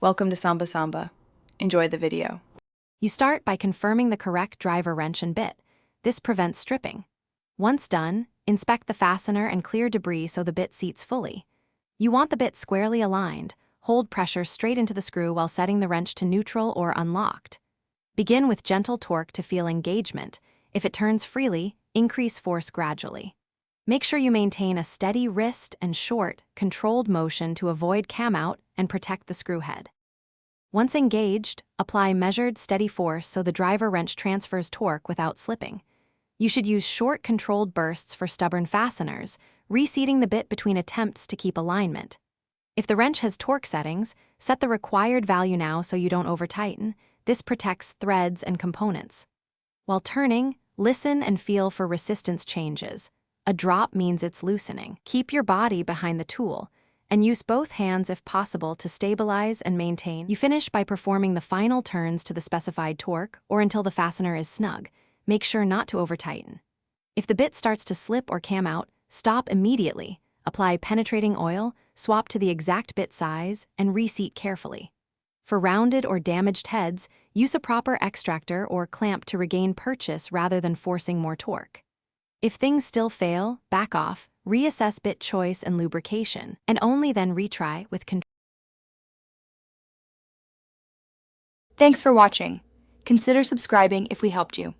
Welcome to Samba Samba. Enjoy the video. You start by confirming the correct driver wrench and bit. This prevents stripping. Once done, inspect the fastener and clear debris so the bit seats fully. You want the bit squarely aligned. Hold pressure straight into the screw while setting the wrench to neutral or unlocked. Begin with gentle torque to feel engagement. If it turns freely, increase force gradually. Make sure you maintain a steady wrist and short, controlled motion to avoid cam out and protect the screw head. Once engaged, apply measured, steady force so the driver wrench transfers torque without slipping. You should use short, controlled bursts for stubborn fasteners, reseating the bit between attempts to keep alignment. If the wrench has torque settings, set the required value now so you don't over-tighten. This protects threads and components. While turning, listen and feel for resistance changes. A drop means it's loosening. Keep your body behind the tool, and use both hands if possible to stabilize and maintain. You finish by performing the final turns to the specified torque or until the fastener is snug. Make sure not to over-tighten. If the bit starts to slip or cam out, stop immediately. Apply penetrating oil, swap to the exact bit size, and reseat carefully. For rounded or damaged heads, use a proper extractor or clamp to regain purchase rather than forcing more torque. If things still fail, back off, reassess bit choice and lubrication, and only then retry with control. Thanks for watching. Consider subscribing if we helped you.